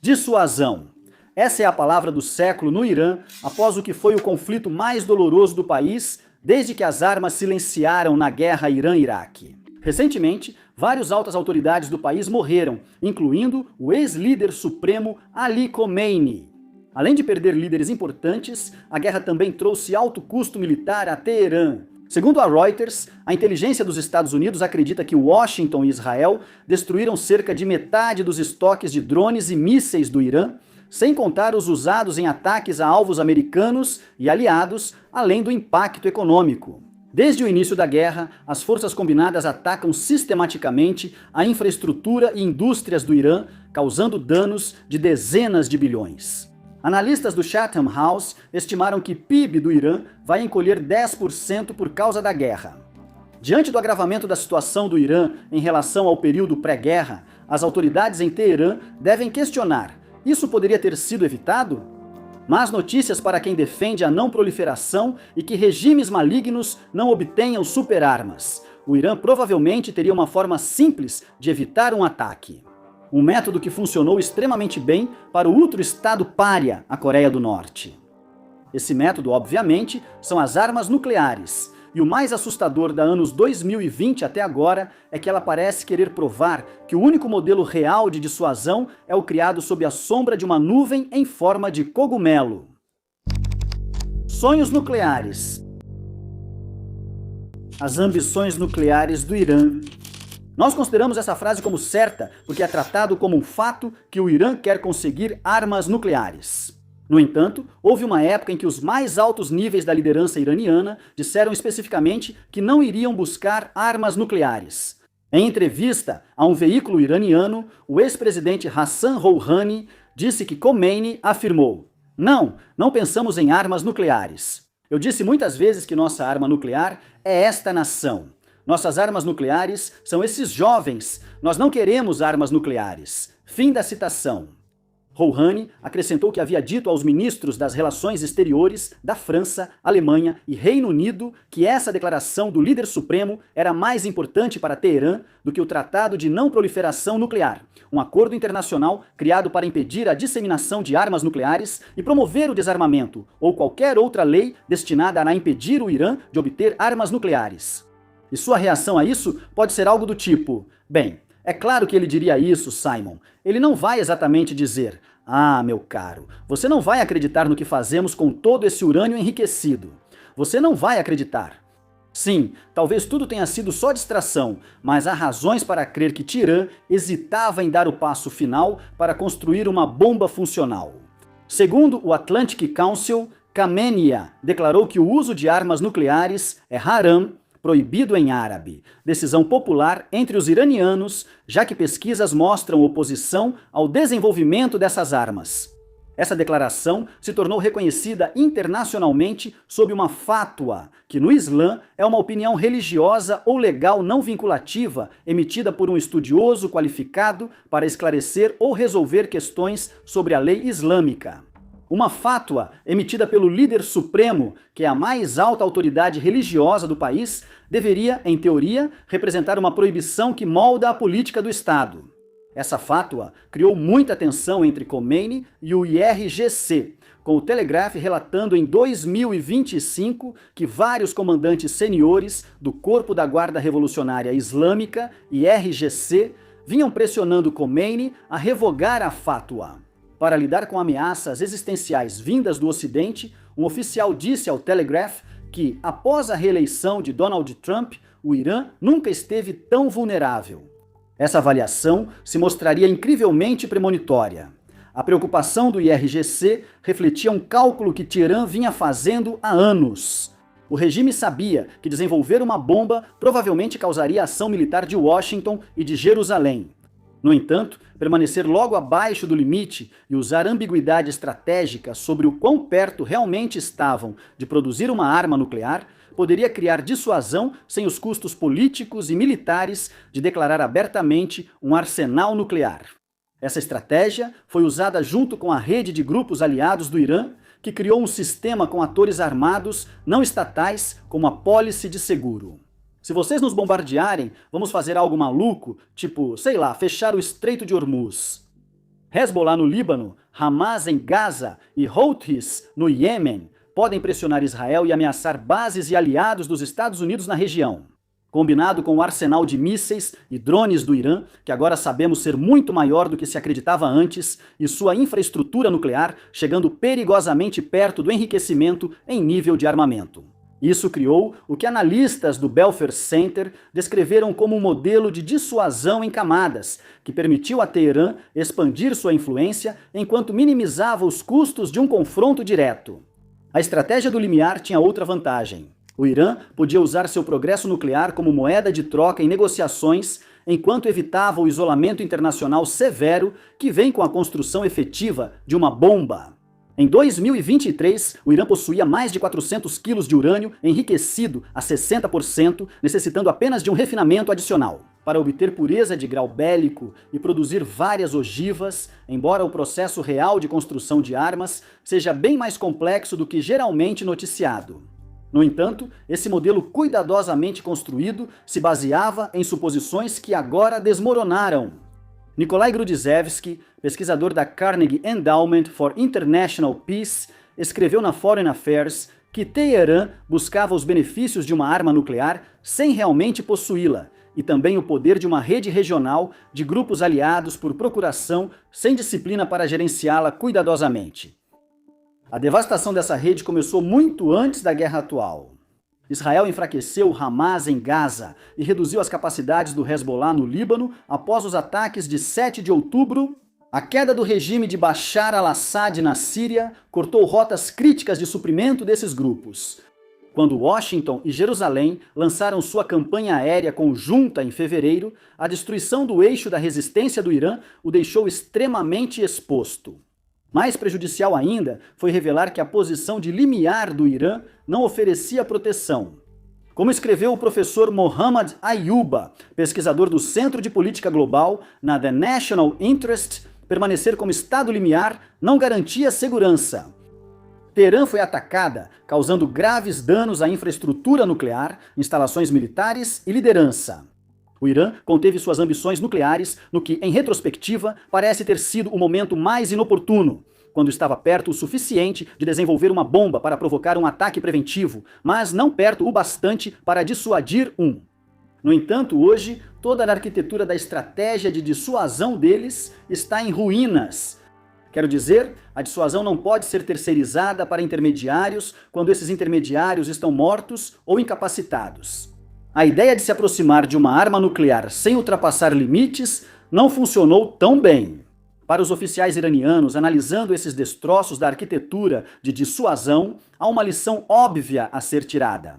Dissuasão. Essa é a palavra do século no Irã, após o que foi o conflito mais doloroso do país, desde que as armas silenciaram na guerra Irã-Iraque. Recentemente, várias altas autoridades do país morreram, incluindo o ex-líder supremo Ali Khomeini. Além de perder líderes importantes, a guerra também trouxe alto custo militar a Teherã. Segundo a Reuters, a inteligência dos Estados Unidos acredita que Washington e Israel destruíram cerca de metade dos estoques de drones e mísseis do Irã, sem contar os usados em ataques a alvos americanos e aliados, além do impacto econômico. Desde o início da guerra, as forças combinadas atacam sistematicamente a infraestrutura e indústrias do Irã, causando danos de dezenas de bilhões. Analistas do Chatham House estimaram que o PIB do Irã vai encolher 10% por causa da guerra. Diante do agravamento da situação do Irã em relação ao período pré-guerra, as autoridades em Teherã devem questionar: isso poderia ter sido evitado? Más notícias para quem defende a não proliferação e que regimes malignos não obtenham superarmas. O Irã provavelmente teria uma forma simples de evitar um ataque. Um método que funcionou extremamente bem para o outro estado pária, a Coreia do Norte. Esse método, obviamente, são as armas nucleares. E o mais assustador da anos 2020 até agora é que ela parece querer provar que o único modelo real de dissuasão é o criado sob a sombra de uma nuvem em forma de cogumelo. Sonhos nucleares. As ambições nucleares do Irã. Nós consideramos essa frase como certa, porque é tratado como um fato que o Irã quer conseguir armas nucleares. No entanto, houve uma época em que os mais altos níveis da liderança iraniana disseram especificamente que não iriam buscar armas nucleares. Em entrevista a um veículo iraniano, o ex-presidente Hassan Rouhani disse que Khomeini afirmou: não pensamos em armas nucleares. Eu disse muitas vezes que nossa arma nuclear é esta nação. Nossas armas nucleares são esses jovens. Nós não queremos armas nucleares. Fim da citação. Rouhani acrescentou que havia dito aos ministros das relações exteriores da França, Alemanha e Reino Unido que essa declaração do líder supremo era mais importante para Teherã do que o Tratado de Não Proliferação Nuclear, um acordo internacional criado para impedir a disseminação de armas nucleares e promover o desarmamento, ou qualquer outra lei destinada a impedir o Irã de obter armas nucleares. E sua reação a isso pode ser algo do tipo: bem, é claro que ele diria isso, Simon. Ele não vai exatamente dizer: ah, meu caro, você não vai acreditar no que fazemos com todo esse urânio enriquecido. Você não vai acreditar. Sim, talvez tudo tenha sido só distração, mas há razões para crer que Teherã hesitava em dar o passo final para construir uma bomba funcional. Segundo o Atlantic Council, Khamenei declarou que o uso de armas nucleares é haram, proibido em árabe, decisão popular entre os iranianos, já que pesquisas mostram oposição ao desenvolvimento dessas armas. Essa declaração se tornou reconhecida internacionalmente sob uma fátwa, que no Islã é uma opinião religiosa ou legal não vinculativa emitida por um estudioso qualificado para esclarecer ou resolver questões sobre a lei islâmica. Uma fátwa emitida pelo líder supremo, que é a mais alta autoridade religiosa do país, deveria, em teoria, representar uma proibição que molda a política do Estado. Essa fátwa criou muita tensão entre Khomeini e o IRGC, com o Telegraph relatando em 2025 que vários comandantes seniores do Corpo da Guarda Revolucionária Islâmica, IRGC, vinham pressionando Khomeini a revogar a fátwa. Para lidar com ameaças existenciais vindas do Ocidente, um oficial disse ao Telegraph que, após a reeleição de Donald Trump, o Irã nunca esteve tão vulnerável. Essa avaliação se mostraria incrivelmente premonitória. A preocupação do IRGC refletia um cálculo que Teherã vinha fazendo há anos. O regime sabia que desenvolver uma bomba provavelmente causaria ação militar de Washington e de Jerusalém. No entanto, permanecer logo abaixo do limite e usar ambiguidade estratégica sobre o quão perto realmente estavam de produzir uma arma nuclear poderia criar dissuasão sem os custos políticos e militares de declarar abertamente um arsenal nuclear. Essa estratégia foi usada junto com a rede de grupos aliados do Irã, que criou um sistema com atores armados não estatais como a pólice de seguro. Se vocês nos bombardearem, vamos fazer algo maluco, tipo, sei lá, fechar o Estreito de Hormuz. Hezbollah no Líbano, Hamas em Gaza e Houthis no Iêmen podem pressionar Israel e ameaçar bases e aliados dos Estados Unidos na região. Combinado com o arsenal de mísseis e drones do Irã, que agora sabemos ser muito maior do que se acreditava antes, e sua infraestrutura nuclear chegando perigosamente perto do enriquecimento em nível de armamento. Isso criou o que analistas do Belfer Center descreveram como um modelo de dissuasão em camadas, que permitiu a Teherã expandir sua influência enquanto minimizava os custos de um confronto direto. A estratégia do limiar tinha outra vantagem. O Irã podia usar seu progresso nuclear como moeda de troca em negociações, enquanto evitava o isolamento internacional severo que vem com a construção efetiva de uma bomba. Em 2023, o Irã possuía mais de 400 quilos de urânio enriquecido a 60%, necessitando apenas de um refinamento adicional. Para obter pureza de grau bélico e produzir várias ogivas, embora o processo real de construção de armas seja bem mais complexo do que geralmente noticiado. No entanto, esse modelo cuidadosamente construído se baseava em suposições que agora desmoronaram. Nikolai Grudziewski, pesquisador da Carnegie Endowment for International Peace, escreveu na Foreign Affairs que Teherã buscava os benefícios de uma arma nuclear sem realmente possuí-la, e também o poder de uma rede regional de grupos aliados por procuração sem disciplina para gerenciá-la cuidadosamente. A devastação dessa rede começou muito antes da guerra atual. Israel enfraqueceu Hamas em Gaza e reduziu as capacidades do Hezbollah no Líbano após os ataques de 7 de outubro. A queda do regime de Bashar al-Assad na Síria cortou rotas críticas de suprimento desses grupos. Quando Washington e Jerusalém lançaram sua campanha aérea conjunta em fevereiro, a destruição do eixo da resistência do Irã o deixou extremamente exposto. Mais prejudicial ainda foi revelar que a posição de limiar do Irã não oferecia proteção. Como escreveu o professor Mohammad Ayuba, pesquisador do Centro de Política Global na The National Interest, permanecer como estado limiar não garantia segurança. Teherã foi atacada, causando graves danos à infraestrutura nuclear, instalações militares e liderança. O Irã conteve suas ambições nucleares no que, em retrospectiva, parece ter sido o momento mais inoportuno, quando estava perto o suficiente de desenvolver uma bomba para provocar um ataque preventivo, mas não perto o bastante para dissuadir um. No entanto, hoje, toda a arquitetura da estratégia de dissuasão deles está em ruínas. Quero dizer, a dissuasão não pode ser terceirizada para intermediários quando esses intermediários estão mortos ou incapacitados. A ideia de se aproximar de uma arma nuclear sem ultrapassar limites não funcionou tão bem. Para os oficiais iranianos, analisando esses destroços da arquitetura de dissuasão, há uma lição óbvia a ser tirada.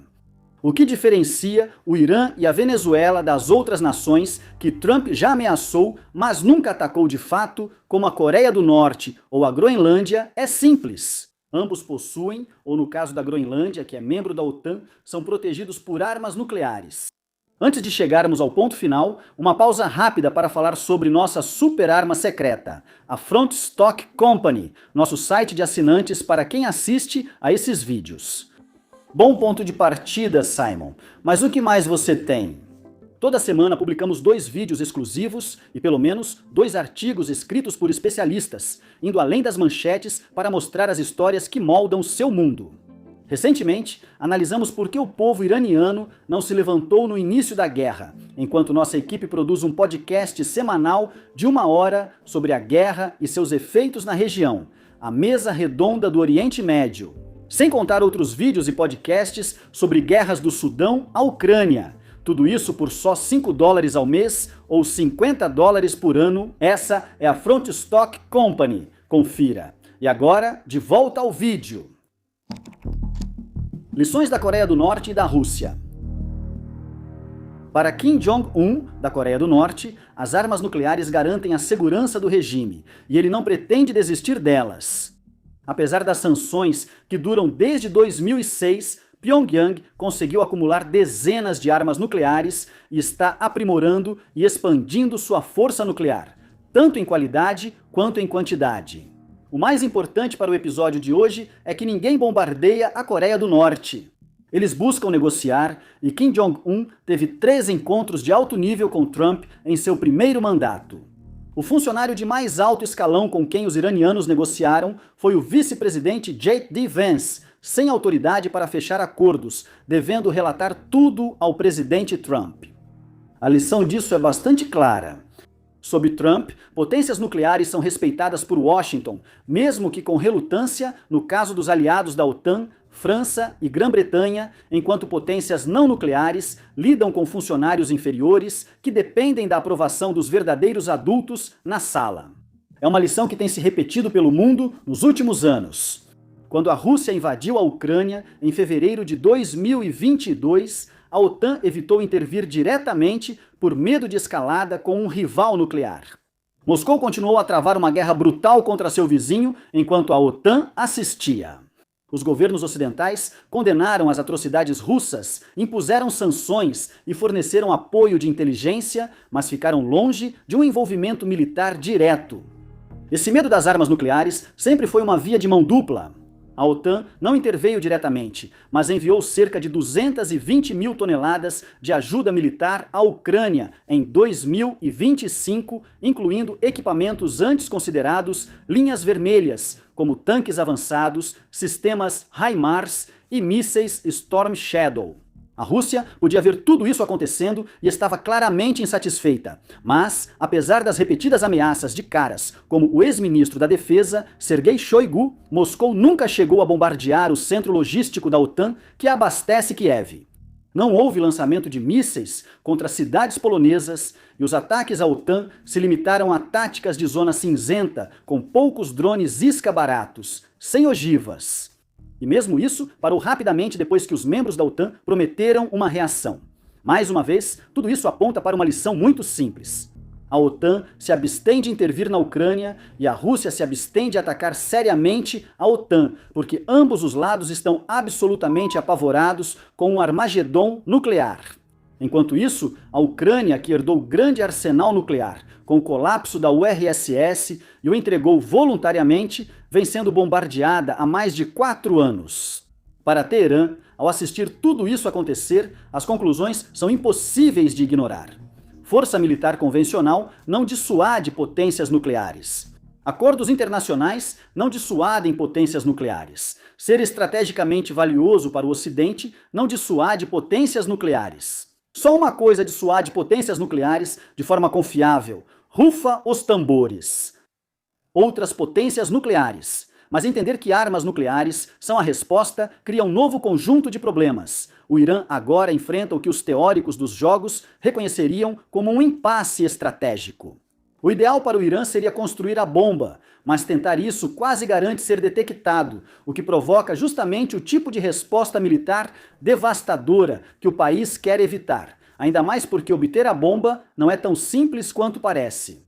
O que diferencia o Irã e a Venezuela das outras nações que Trump já ameaçou, mas nunca atacou de fato, como a Coreia do Norte ou a Groenlândia, é simples. Ambos possuem, ou no caso da Groenlândia, que é membro da OTAN, são protegidos por armas nucleares. Antes de chegarmos ao ponto final, uma pausa rápida para falar sobre nossa super arma secreta, a Front Stock Company, nosso site de assinantes para quem assiste a esses vídeos. Bom ponto de partida, Simon, mas o que mais você tem? Toda semana publicamos 2 vídeos exclusivos e pelo menos 2 artigos escritos por especialistas, indo além das manchetes para mostrar as histórias que moldam seu mundo. Recentemente, analisamos por que o povo iraniano não se levantou no início da guerra, enquanto nossa equipe produz um podcast semanal de 1 hora sobre a guerra e seus efeitos na região, a Mesa Redonda do Oriente Médio. Sem contar outros vídeos e podcasts sobre guerras do Sudão à Ucrânia. Tudo isso por só $5 ao mês ou $50 por ano. Essa é a Front Stock Company. Confira. E agora, de volta ao vídeo. Lições da Coreia do Norte e da Rússia. Para Kim Jong-un, da Coreia do Norte, as armas nucleares garantem a segurança do regime e ele não pretende desistir delas. Apesar das sanções que duram desde 2006, Pyongyang conseguiu acumular dezenas de armas nucleares e está aprimorando e expandindo sua força nuclear, tanto em qualidade quanto em quantidade. O mais importante para o episódio de hoje é que ninguém bombardeia a Coreia do Norte. Eles buscam negociar e Kim Jong-un teve 3 encontros de alto nível com Trump em seu primeiro mandato. O funcionário de mais alto escalão com quem os iranianos negociaram foi o vice-presidente J.D. Vance, sem autoridade para fechar acordos, devendo relatar tudo ao presidente Trump. A lição disso é bastante clara. Sob Trump, potências nucleares são respeitadas por Washington, mesmo que com relutância no caso dos aliados da OTAN, França e Grã-Bretanha, enquanto potências não nucleares lidam com funcionários inferiores que dependem da aprovação dos verdadeiros adultos na sala. É uma lição que tem se repetido pelo mundo nos últimos anos. Quando a Rússia invadiu a Ucrânia em fevereiro de 2022, a OTAN evitou intervir diretamente por medo de escalada com um rival nuclear. Moscou continuou a travar uma guerra brutal contra seu vizinho enquanto a OTAN assistia. Os governos ocidentais condenaram as atrocidades russas, impuseram sanções e forneceram apoio de inteligência, mas ficaram longe de um envolvimento militar direto. Esse medo das armas nucleares sempre foi uma via de mão dupla. A OTAN não interveio diretamente, mas enviou cerca de 220 mil toneladas de ajuda militar à Ucrânia em 2025, incluindo equipamentos antes considerados linhas vermelhas, como tanques avançados, sistemas HIMARS e mísseis Storm Shadow. A Rússia podia ver tudo isso acontecendo e estava claramente insatisfeita. Mas, apesar das repetidas ameaças de caras como o ex-ministro da Defesa, Sergei Shoigu, Moscou nunca chegou a bombardear o centro logístico da OTAN que abastece Kiev. Não houve lançamento de mísseis contra cidades polonesas e os ataques à OTAN se limitaram a táticas de zona cinzenta com poucos drones isca baratos, sem ogivas. E mesmo isso parou rapidamente depois que os membros da OTAN prometeram uma reação. Mais uma vez, tudo isso aponta para uma lição muito simples. A OTAN se abstém de intervir na Ucrânia e a Rússia se abstém de atacar seriamente a OTAN, porque ambos os lados estão absolutamente apavorados com um Armagedon nuclear. Enquanto isso, a Ucrânia, que herdou grande arsenal nuclear, com o colapso da URSS e o entregou voluntariamente, vem sendo bombardeada há mais de 4 anos. Para Teherã, ao assistir tudo isso acontecer, as conclusões são impossíveis de ignorar. Força militar convencional não dissuade potências nucleares. Acordos internacionais não dissuadem potências nucleares. Ser estrategicamente valioso para o Ocidente não dissuade potências nucleares. Só uma coisa dissuade potências nucleares de forma confiável: rufa os tambores. Outras potências nucleares. Mas entender que armas nucleares são a resposta cria um novo conjunto de problemas. O Irã agora enfrenta o que os teóricos dos jogos reconheceriam como um impasse estratégico. O ideal para o Irã seria construir a bomba, mas tentar isso quase garante ser detectado, o que provoca justamente o tipo de resposta militar devastadora que o país quer evitar, ainda mais porque obter a bomba não é tão simples quanto parece.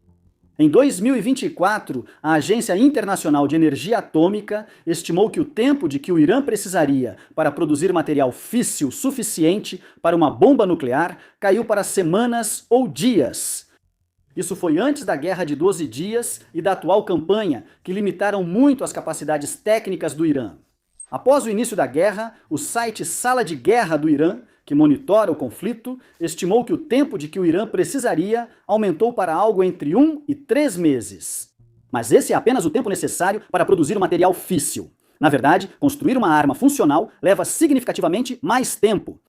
Em 2024, a Agência Internacional de Energia Atômica estimou que o tempo de que o Irã precisaria para produzir material físsil suficiente para uma bomba nuclear caiu para semanas ou dias. Isso foi antes da Guerra de 12 Dias e da atual campanha, que limitaram muito as capacidades técnicas do Irã. Após o início da guerra, o site Sala de Guerra do Irã, que monitora o conflito, estimou que o tempo de que o Irã precisaria aumentou para algo entre 1 e 3 meses. Mas esse é apenas o tempo necessário para produzir o material físsil. Na verdade, construir uma arma funcional leva significativamente mais tempo.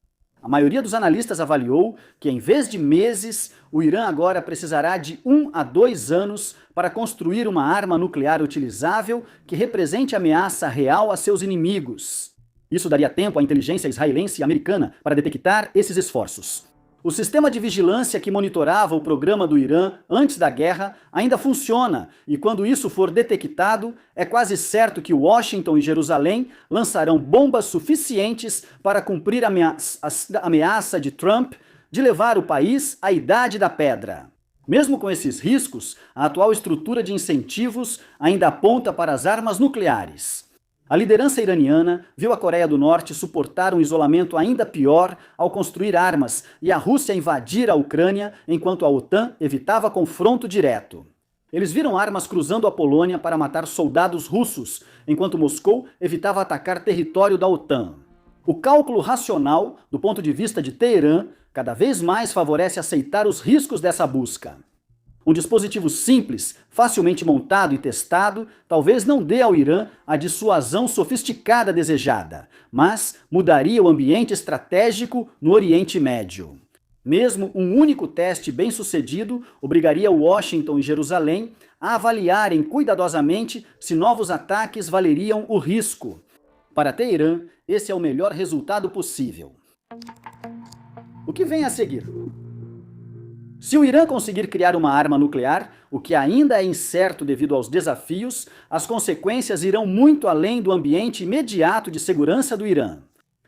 A maioria dos analistas avaliou que, em vez de meses, o Irã agora precisará de 1 a 2 anos para construir uma arma nuclear utilizável que represente ameaça real a seus inimigos. Isso daria tempo à inteligência israelense e americana para detectar esses esforços. O sistema de vigilância que monitorava o programa do Irã antes da guerra ainda funciona, e quando isso for detectado, é quase certo que Washington e Jerusalém lançarão bombas suficientes para cumprir a ameaça de Trump de levar o país à Idade da Pedra. Mesmo com esses riscos, a atual estrutura de incentivos ainda aponta para as armas nucleares. A liderança iraniana viu a Coreia do Norte suportar um isolamento ainda pior ao construir armas e a Rússia invadir a Ucrânia enquanto a OTAN evitava confronto direto. Eles viram armas cruzando a Polônia para matar soldados russos, enquanto Moscou evitava atacar território da OTAN. O cálculo racional, do ponto de vista de Teherã, cada vez mais favorece aceitar os riscos dessa busca. Um dispositivo simples, facilmente montado e testado, talvez não dê ao Irã a dissuasão sofisticada desejada, mas mudaria o ambiente estratégico no Oriente Médio. Mesmo um único teste bem-sucedido obrigaria Washington e Jerusalém a avaliarem cuidadosamente se novos ataques valeriam o risco. Para Teherã, esse é o melhor resultado possível. O que vem a seguir? Se o Irã conseguir criar uma arma nuclear, o que ainda é incerto devido aos desafios, as consequências irão muito além do ambiente imediato de segurança do Irã.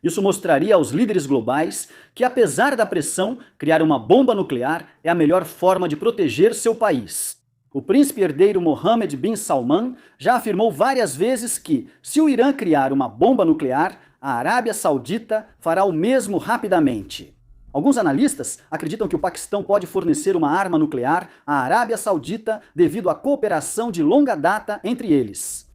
Isso mostraria aos líderes globais que, apesar da pressão, criar uma bomba nuclear é a melhor forma de proteger seu país. O príncipe herdeiro Mohammed bin Salman já afirmou várias vezes que, se o Irã criar uma bomba nuclear, a Arábia Saudita fará o mesmo rapidamente. Alguns analistas acreditam que o Paquistão pode fornecer uma arma nuclear à Arábia Saudita devido à cooperação de longa data entre eles.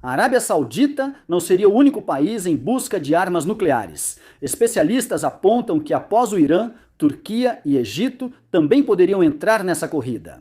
A Arábia Saudita não seria o único país em busca de armas nucleares. Especialistas apontam que após o Irã, Turquia e Egito também poderiam entrar nessa corrida.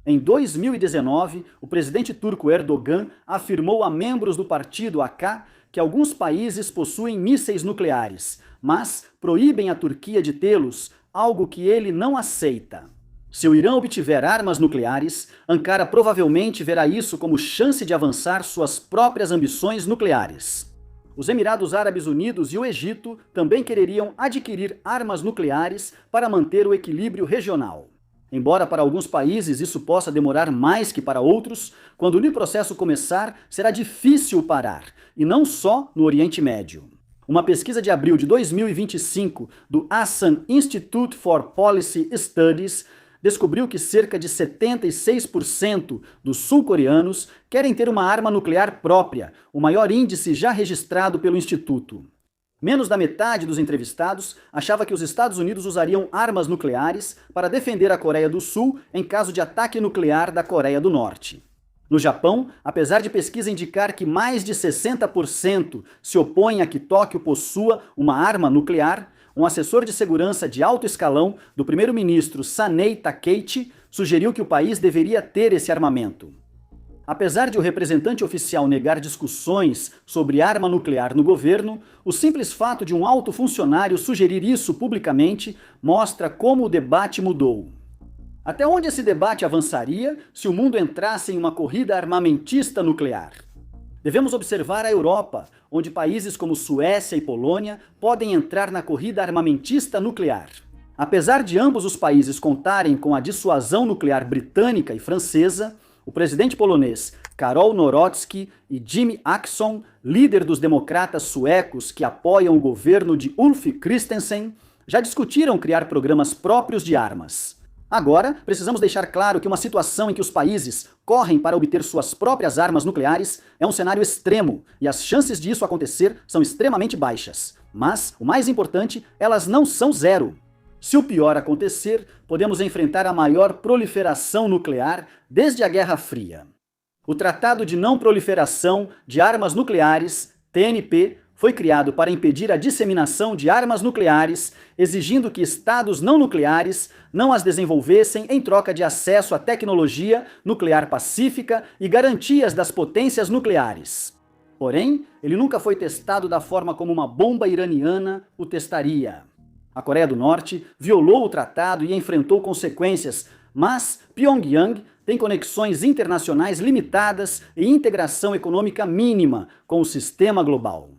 Em 2019, o presidente turco Erdogan afirmou a membros do partido AK que alguns países possuem mísseis nucleares, mas proíbem a Turquia de tê-los, algo que ele não aceita. Se o Irã obtiver armas nucleares, Ankara provavelmente verá isso como chance de avançar suas próprias ambições nucleares. Os Emirados Árabes Unidos e o Egito também quereriam adquirir armas nucleares para manter o equilíbrio regional. Embora para alguns países isso possa demorar mais que para outros, quando o processo começar, será difícil parar, e não só no Oriente Médio. Uma pesquisa de abril de 2025 do Asan Institute for Policy Studies descobriu que cerca de 76% dos sul-coreanos querem ter uma arma nuclear própria, o maior índice já registrado pelo Instituto. Menos da metade dos entrevistados achava que os Estados Unidos usariam armas nucleares para defender a Coreia do Sul em caso de ataque nuclear da Coreia do Norte. No Japão, apesar de pesquisa indicar que mais de 60% se opõem a que Tóquio possua uma arma nuclear, um assessor de segurança de alto escalão do primeiro-ministro Sanei Takeichi sugeriu que o país deveria ter esse armamento. Apesar de o representante oficial negar discussões sobre arma nuclear no governo, o simples fato de um alto funcionário sugerir isso publicamente mostra como o debate mudou. Até onde esse debate avançaria se o mundo entrasse em uma corrida armamentista nuclear? Devemos observar a Europa, onde países como Suécia e Polônia podem entrar na corrida armamentista nuclear. Apesar de ambos os países contarem com a dissuasão nuclear britânica e francesa, o presidente polonês Karol Nawrocki e Jimmie Åkesson, líder dos democratas suecos que apoiam o governo de Ulf Kristersson, já discutiram criar programas próprios de armas. Agora, precisamos deixar claro que uma situação em que os países correm para obter suas próprias armas nucleares é um cenário extremo, e as chances disso acontecer são extremamente baixas. Mas, o mais importante, elas não são zero. Se o pior acontecer, podemos enfrentar a maior proliferação nuclear desde a Guerra Fria. O Tratado de Não Proliferação de Armas Nucleares, TNP, foi criado para impedir a disseminação de armas nucleares, exigindo que estados não nucleares não as desenvolvessem em troca de acesso à tecnologia nuclear pacífica e garantias das potências nucleares. Porém, ele nunca foi testado da forma como uma bomba iraniana o testaria. A Coreia do Norte violou o tratado e enfrentou consequências, mas Pyongyang tem conexões internacionais limitadas e integração econômica mínima com o sistema global.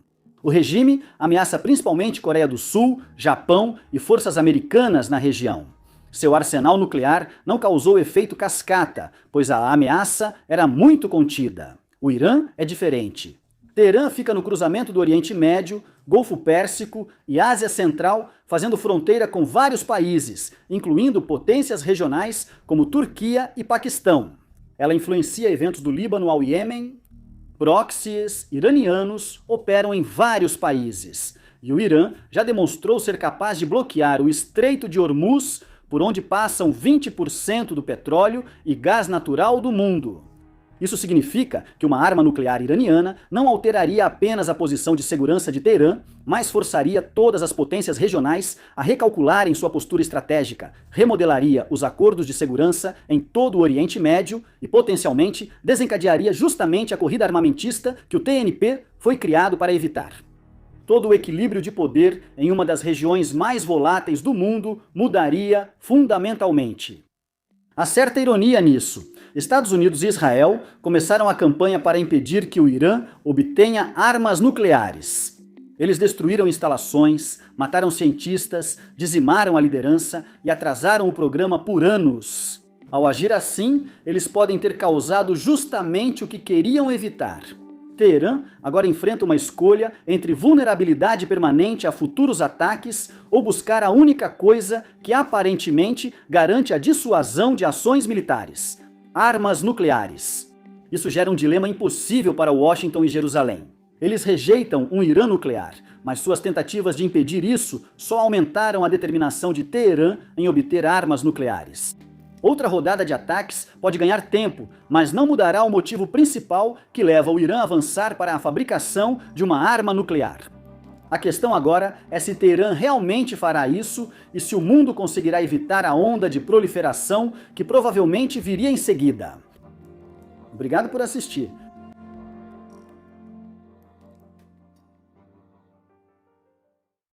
O regime ameaça principalmente Coreia do Sul, Japão e forças americanas na região. Seu arsenal nuclear não causou efeito cascata, pois a ameaça era muito contida. O Irã é diferente. Teherã fica no cruzamento do Oriente Médio, Golfo Pérsico e Ásia Central, fazendo fronteira com vários países, incluindo potências regionais como Turquia e Paquistão. Ela influencia eventos do Líbano ao Iêmen. Proxies iranianos operam em vários países, e o Irã já demonstrou ser capaz de bloquear o Estreito de Hormuz, por onde passam 20% do petróleo e gás natural do mundo. Isso significa que uma arma nuclear iraniana não alteraria apenas a posição de segurança de Teherã, mas forçaria todas as potências regionais a recalcularem sua postura estratégica, remodelaria os acordos de segurança em todo o Oriente Médio e, potencialmente, desencadearia justamente a corrida armamentista que o TNP foi criado para evitar. Todo o equilíbrio de poder em uma das regiões mais voláteis do mundo mudaria fundamentalmente. Há certa ironia nisso. Estados Unidos e Israel começaram a campanha para impedir que o Irã obtenha armas nucleares. Eles destruíram instalações, mataram cientistas, dizimaram a liderança e atrasaram o programa por anos. Ao agir assim, eles podem ter causado justamente o que queriam evitar. Teherã agora enfrenta uma escolha entre vulnerabilidade permanente a futuros ataques ou buscar a única coisa que aparentemente garante a dissuasão de ações militares: armas nucleares. Isso gera um dilema impossível para Washington e Jerusalém. Eles rejeitam um Irã nuclear, mas suas tentativas de impedir isso só aumentaram a determinação de Teherã em obter armas nucleares. Outra rodada de ataques pode ganhar tempo, mas não mudará o motivo principal que leva o Irã a avançar para a fabricação de uma arma nuclear. A questão agora é se Teherã realmente fará isso e se o mundo conseguirá evitar a onda de proliferação que provavelmente viria em seguida. Obrigado por assistir.